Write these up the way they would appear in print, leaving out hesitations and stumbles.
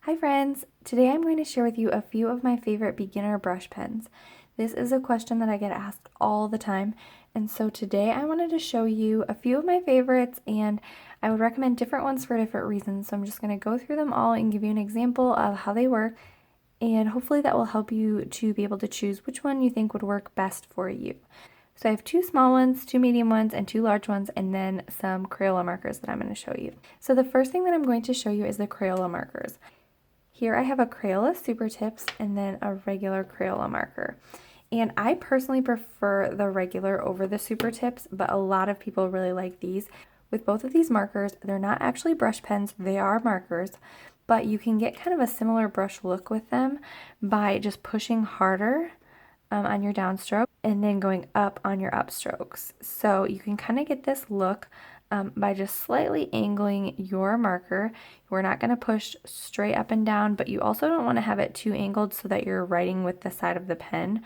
Hi friends! Today I'm going to share with you a few of my favorite beginner brush pens. This is a question that I get asked all the time, and so today I wanted to show you a few of my favorites, and I would recommend different ones for different reasons. So I'm just going to go through them all and give you an example of how they work, and hopefully that will help you to be able to choose which one you think would work best for you. So I have two small ones, two medium ones, and two large ones, and then some Crayola markers that I'm going to show you. So the first thing that I'm going to show you is the Crayola markers. Here I have a Crayola Super Tips and then a regular Crayola marker. And I personally prefer the regular over the Super Tips, but a lot of people really like these. With both of these markers, they're not actually brush pens, they are markers, but you can get kind of a similar brush look with them by just pushing harder on your downstroke and then going up on your upstrokes. So you can kind of get this look by just slightly angling your marker. We're not going to push straight up and down, but you also don't want to have it too angled so that you're writing with the side of the pen.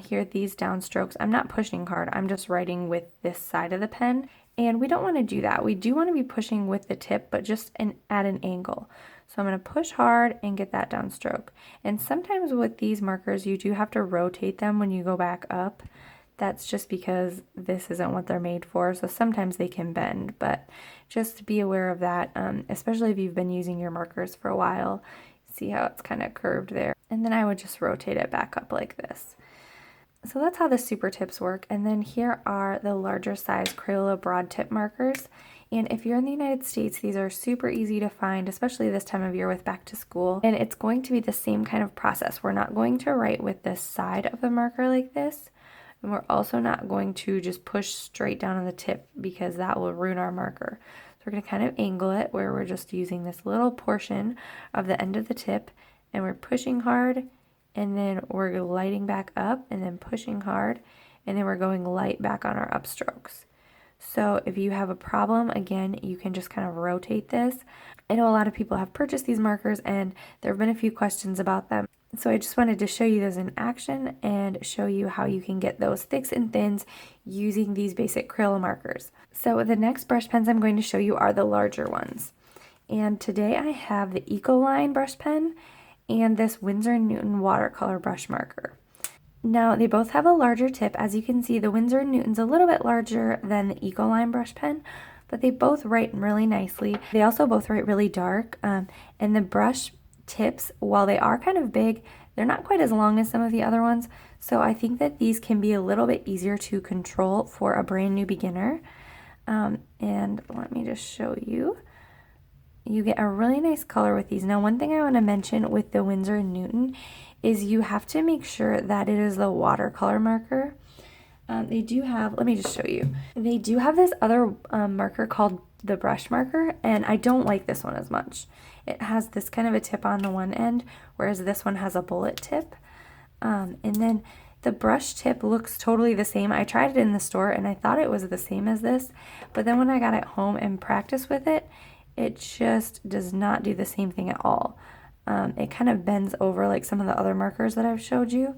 Here, these downstrokes, I'm not pushing hard, I'm just writing with this side of the pen. And we don't want to do that. We do want to be pushing with the tip, but just at an angle. So I'm going to push hard and get that downstroke. And sometimes with these markers, you do have to rotate them when you go back up. That's just because this isn't what they're made for, so sometimes they can bend, but just be aware of that, especially if you've been using your markers for a while. See how it's kind of curved there. And then I would just rotate it back up like this. So that's how the Super Tips work. And then here are the larger size Crayola broad tip markers. And if you're in the United States, these are super easy to find, especially this time of year with back to school. And it's going to be the same kind of process. We're not going to write with the side of the marker like this. And we're also not going to just push straight down on the tip because that will ruin our marker. So we're going to kind of angle it where we're just using this little portion of the end of the tip and we're pushing hard and then we're lighting back up and then pushing hard and then we're going light back on our upstrokes. So if you have a problem, again, you can just kind of rotate this. I know a lot of people have purchased these markers and there have been a few questions about them. So I just wanted to show you those in action and show you how you can get those thicks and thins using these basic Crayola markers. So the next brush pens I'm going to show you are the larger ones. And today I have the Ecoline brush pen and this Winsor & Newton watercolor brush marker. Now they both have a larger tip. As you can see, the Winsor & Newton's a little bit larger than the Ecoline brush pen, but they both write really nicely. They also both write really dark, and the brush tips, while they are kind of big, they're not quite as long as some of the other ones, so I think that these can be a little bit easier to control for a brand new beginner. And let me just show you. You get a really nice color with these. Now, one thing I want to mention with the Winsor & Newton is you have to make sure that it is the watercolor marker. They do have, let me just show you. They do have this other marker called the brush marker, and I don't like this one as much. It has this kind of a tip on the one end, whereas this one has a bullet tip. And then the brush tip looks totally the same. I tried it in the store and I thought it was the same as this, but then when I got it home and practiced with it, it just does not do the same thing at all. It kind of bends over like some of the other markers that I've showed you.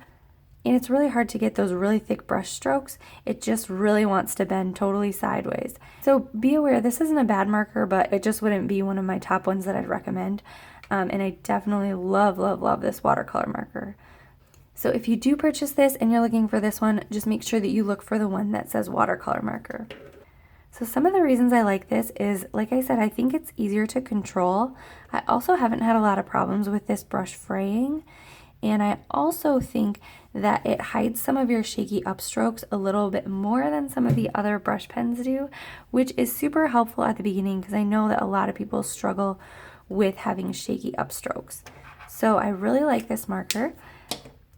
And it's really hard to get those really thick brush strokes. It just really wants to bend totally sideways. So be aware, this isn't a bad marker, but it just wouldn't be one of my top ones that I'd recommend. And I definitely love, love, love this watercolor marker. So if you do purchase this and you're looking for this one, just make sure that you look for the one that says watercolor marker. So some of the reasons I like this is, like I said, I think it's easier to control. I also haven't had a lot of problems with this brush fraying. And I also think that it hides some of your shaky upstrokes a little bit more than some of the other brush pens do, which is super helpful at the beginning because I know that a lot of people struggle with having shaky upstrokes. So I really like this marker,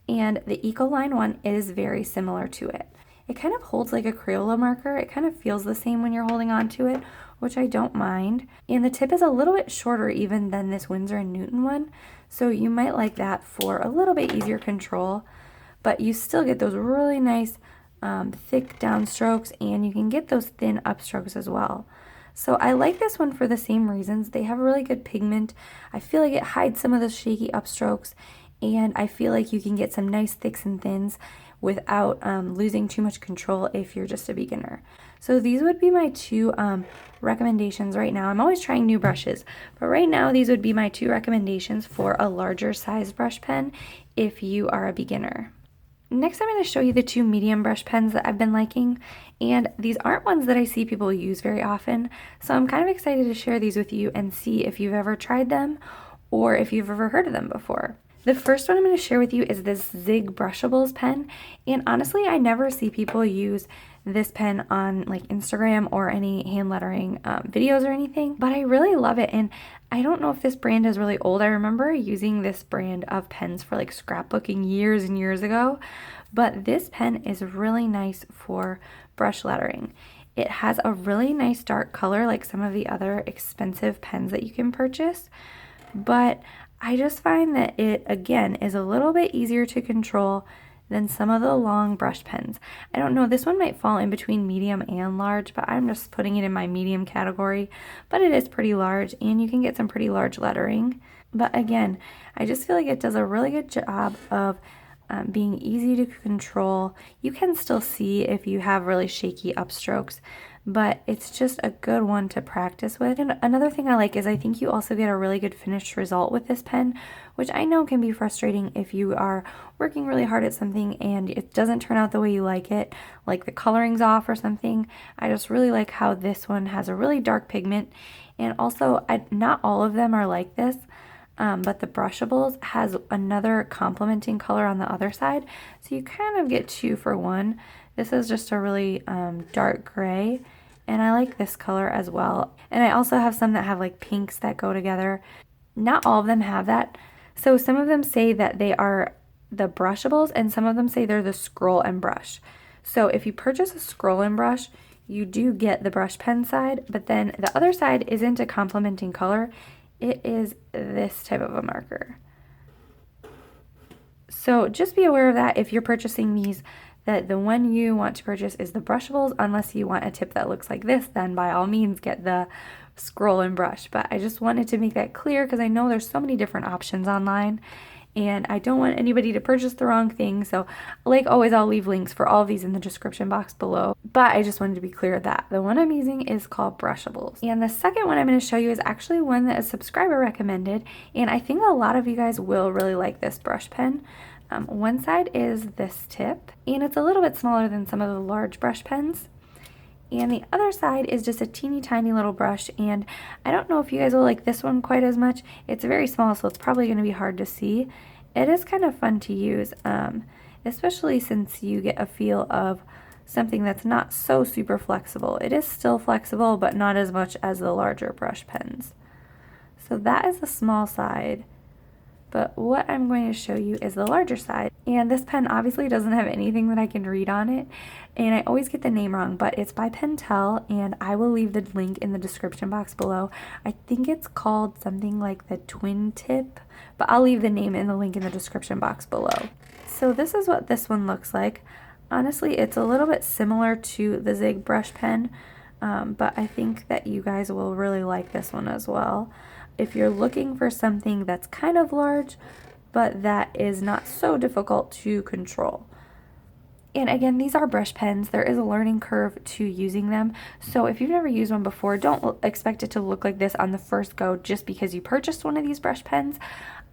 and the Ecoline one is very similar to it. It kind of holds like a Crayola marker. It kind of feels the same when you're holding on to it, which I don't mind. And the tip is a little bit shorter even than this Winsor & Newton one, so you might like that for a little bit easier control, but you still get those really nice thick downstrokes, and you can get those thin upstrokes as well. So I like this one for the same reasons. They have really good pigment. I feel like it hides some of those shaky upstrokes, and I feel like you can get some nice thicks and thins without losing too much control if you're just a beginner. So these would be my two recommendations right now. I'm always trying new brushes, but right now these would be my two recommendations for a larger size brush pen if you are a beginner. Next, I'm going to show you the two medium brush pens that I've been liking, and these aren't ones that I see people use very often, so I'm kind of excited to share these with you and see if you've ever tried them or if you've ever heard of them before. The first one I'm going to share with you is this Zig Brushables pen, and honestly, I never see people use this pen on like Instagram or any hand lettering videos or anything, but I really love it. And I don't know if this brand is really old. I remember using this brand of pens for like scrapbooking years and years ago, but this pen is really nice for brush lettering. It has a really nice dark color like some of the other expensive pens that you can purchase, but I just find that it again is a little bit easier to control than some of the long brush pens. I don't know, this one might fall in between medium and large, but I'm just putting it in my medium category, but it is pretty large and you can get some pretty large lettering. But again, I just feel like it does a really good job of being easy to control. You can still see if you have really shaky upstrokes, but it's just a good one to practice with. And another thing I like is I think you also get a really good finished result with this pen, which I know can be frustrating if you are working really hard at something and it doesn't turn out the way you like the coloring's off or something. I just really like how this one has a really dark pigment, and also not all of them are like this. But the Brushables has another complementing color on the other side, so you kind of get 2 for 1. This is just a really dark gray, and I like this color as well. And I also have some that have like pinks that go together. Not all of them have that. So some of them say that they are the Brushables, and some of them say they're the Scroll and Brush. So if you purchase a Scroll and Brush, you do get the brush pen side, but then the other side isn't a complementing color. It is this type of a marker. So just be aware of that if you're purchasing these, that the one you want to purchase is the Brushables. Unless you want a tip that looks like this, then by all means get the Scroll and Brush. But I just wanted to make that clear because I know there's so many different options online, and I don't want anybody to purchase the wrong thing. So like always, I'll leave links for all of these in the description box below. But I just wanted to be clear that the one I'm using is called Brushables. And the second one I'm going to show you is actually one that a subscriber recommended, and I think a lot of you guys will really like this brush pen. One side is this tip, and it's a little bit smaller than some of the large brush pens. And the other side is just a teeny tiny little brush, and I don't know if you guys will like this one quite as much. It's very small, so it's probably going to be hard to see. It is kind of fun to use, especially since you get a feel of something that's not so super flexible. It is still flexible, but not as much as the larger brush pens. So that is the small side. But what I'm going to show you is the larger side. And this pen obviously doesn't have anything that I can read on it, and I always get the name wrong, but it's by PenTell, and I will leave the link in the description box below. I think it's called something like the Twin Tip, but I'll leave the name and the link in the description box below. So this is what this one looks like. Honestly, it's a little bit similar to the Zig brush pen, but I think that you guys will really like this one as well. If you're looking for something that's kind of large, but that is not so difficult to control. And again, these are brush pens. There is a learning curve to using them. So if you've never used one before, don't expect it to look like this on the first go just because you purchased one of these brush pens.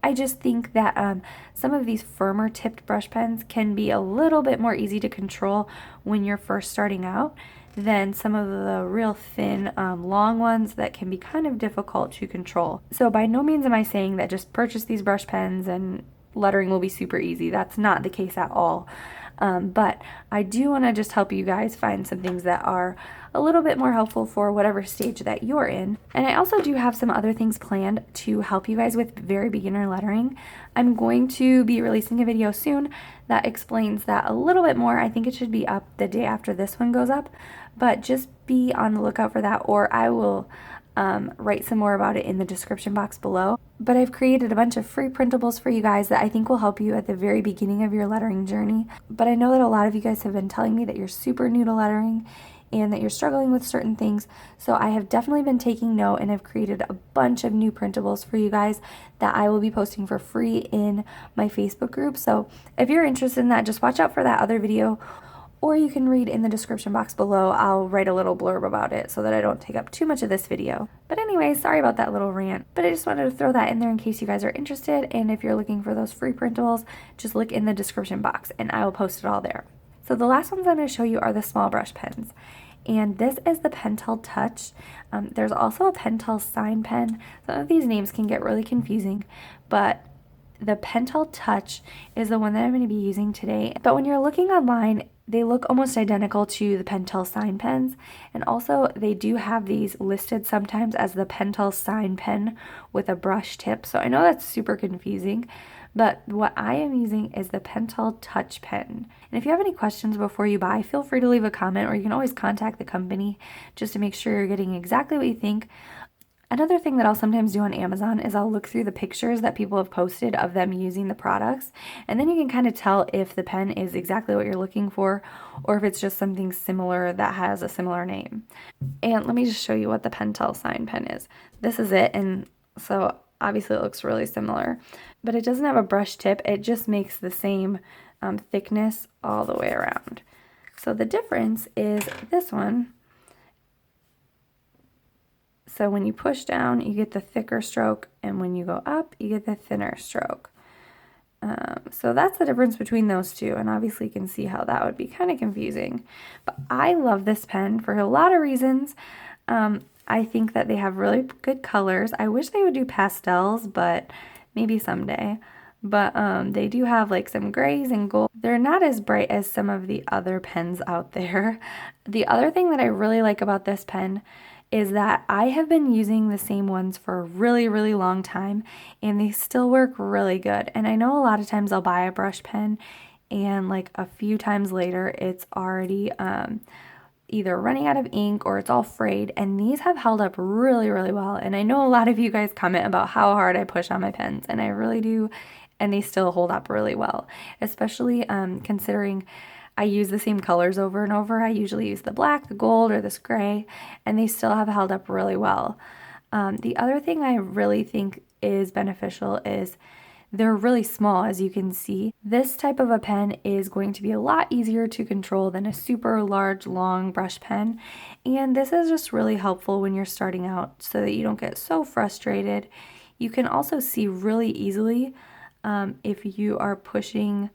I just think that some of these firmer tipped brush pens can be a little bit more easy to control when you're first starting out than some of the real thin, long ones that can be kind of difficult to control. So by no means am I saying that just purchase these brush pens and lettering will be super easy. That's not the case at all. But I do want to just help you guys find some things that are a little bit more helpful for whatever stage that you're in. And I also do have some other things planned to help you guys with very beginner lettering. I'm going to be releasing a video soon that explains that a little bit more. I think it should be up the day after this one goes up, but just be on the lookout for that, or I will write some more about it in the description box below. But I've created a bunch of free printables for you guys that I think will help you at the very beginning of your lettering journey. But I know that a lot of you guys have been telling me that you're super new to lettering and that you're struggling with certain things. So I have definitely been taking note and have created a bunch of new printables for you guys that I will be posting for free in my Facebook group. So if you're interested in that, just watch out for that other video, or you can read in the description box below. I'll write a little blurb about it so that I don't take up too much of this video. But anyway, sorry about that little rant, but I just wanted to throw that in there in case you guys are interested, and if you're looking for those free printables, just look in the description box and I will post it all there. So the last ones I'm going to show you are the small brush pens, and this is the PenTell Touch. There's also a PenTell Sign Pen. Some of these names can get really confusing, but the PenTell Touch is the one that I'm going to be using today. But when you're looking online, they look almost identical to the PenTell Sign Pens, and also they do have these listed sometimes as the PenTell Sign Pen with a brush tip, so I know that's super confusing, but what I am using is the PenTell Touch pen. And if you have any questions before you buy, feel free to leave a comment, or you can always contact the company just to make sure you're getting exactly what you think. Another thing that I'll sometimes do on Amazon is I'll look through the pictures that people have posted of them using the products, and then you can kind of tell if the pen is exactly what you're looking for or if it's just something similar that has a similar name. And let me just show you what the PenTell Sign Pen is. This is it, and so obviously it looks really similar, but it doesn't have a brush tip. It just makes the same thickness all the way around. So the difference is this one. So when you push down, you get the thicker stroke, and when you go up, you get the thinner stroke. So that's the difference between those two, and obviously you can see how that would be kind of confusing. But I love this pen for a lot of reasons. I think that they have really good colors. I wish they would do pastels, but maybe someday. But they do have like some grays and gold. They're not as bright as some of the other pens out there. The other thing that I really like about this pen is that I have been using the same ones for a really, really long time, and they still work really good. And I know a lot of times I'll buy a brush pen and like a few times later it's already either running out of ink or it's all frayed, and these have held up really, really well. And I know a lot of you guys comment about how hard I push on my pens, and I really do, and they still hold up really well, especially considering I use the same colors over and over. I usually use the black, the gold, or this gray, and they still have held up really well. The other thing I really think is beneficial is they're really small, as you can see. This type of a pen is going to be a lot easier to control than a super large, long brush pen, and this is just really helpful when you're starting out so that you don't get so frustrated. You can also see really easily if you are pushing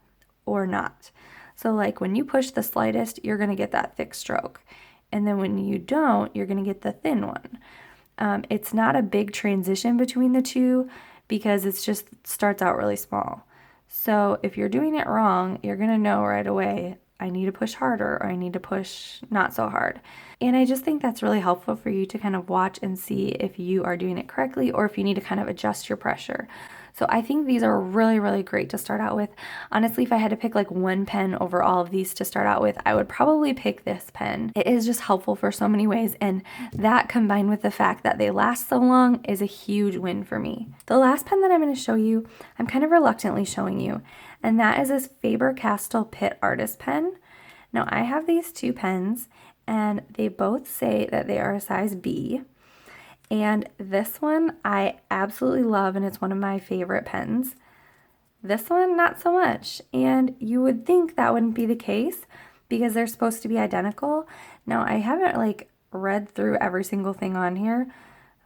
or not. So like when you push the slightest, you're going to get that thick stroke. And then when you don't, you're going to get the thin one. It's not a big transition between the two because it's just starts out really small. So if you're doing it wrong, you're going to know right away, I need to push harder or I need to push not so hard. And I just think that's really helpful for you to kind of watch and see if you are doing it correctly or if you need to kind of adjust your pressure. So I think these are really, really great to start out with. Honestly, if I had to pick like one pen over all of these to start out with, I would probably pick this pen. It is just helpful for so many ways, and that combined with the fact that they last so long is a huge win for me. The last pen that I'm going to show you, I'm kind of reluctantly showing you, and that is this Faber-Castell Pitt Artist pen. Now I have these two pens, and they both say that they are a size B. And this one I absolutely love, and it's one of my favorite pens. This one, not so much. And you would think that wouldn't be the case because they're supposed to be identical. Now, I haven't like read through every single thing on here,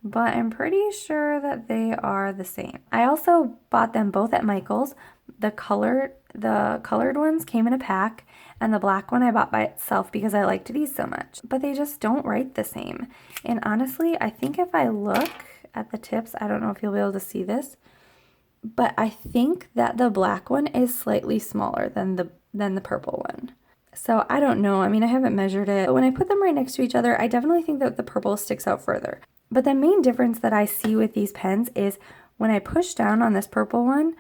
but I'm pretty sure that they are the same. I also bought them both at Michael's. The colored ones came in a pack, and the black one I bought by itself because I liked these so much. But they just don't write the same. And honestly, I think if I look at the tips, I don't know if you'll be able to see this, but I think that the black one is slightly smaller than the purple one. So I don't know. I mean, I haven't measured it, but when I put them right next to each other, I definitely think that the purple sticks out further. But the main difference that I see with these pens is when I push down on this purple one,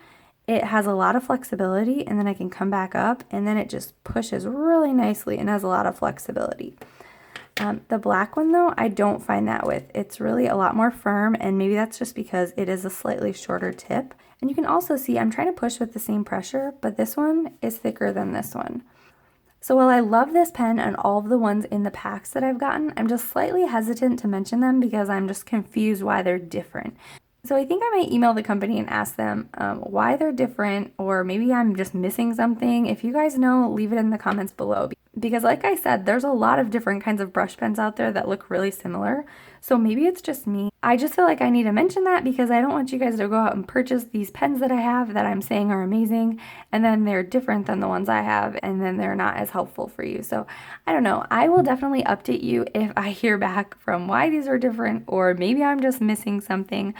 it has a lot of flexibility, and then I can come back up, and then it just pushes really nicely and has a lot of flexibility. The black one, though, I don't find that with. It's really a lot more firm, and maybe that's just because it is a slightly shorter tip. And you can also see I'm trying to push with the same pressure, but this one is thicker than this one. So while I love this pen and all of the ones in the packs that I've gotten, I'm just slightly hesitant to mention them because I'm just confused why they're different. So I think I might email the company and ask them why they're different, or maybe I'm just missing something. If you guys know, leave it in the comments below. Because like I said, there's a lot of different kinds of brush pens out there that look really similar. So maybe it's just me. I just feel like I need to mention that because I don't want you guys to go out and purchase these pens that I have that I'm saying are amazing, and then they're different than the ones I have, and then they're not as helpful for you. So I don't know. I will definitely update you if I hear back from why these are different, or maybe I'm just missing something.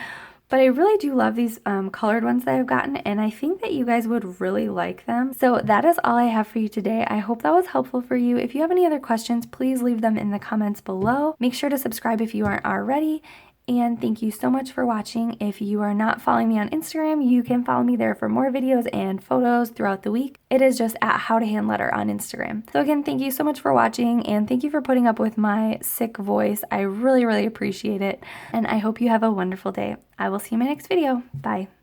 But I really do love these colored ones that I've gotten, and I think that you guys would really like them. So that is all I have for you today. I hope that was helpful for you. If you have any other questions, please leave them in the comments below. Make sure to subscribe if you aren't already. And thank you so much for watching. If you are not following me on Instagram, you can follow me there for more videos and photos throughout the week. It is just at How to Hand Letter on Instagram. So again, thank you so much for watching, and thank you for putting up with my sick voice. I really, really appreciate it. And I hope you have a wonderful day. I will see you in my next video. Bye.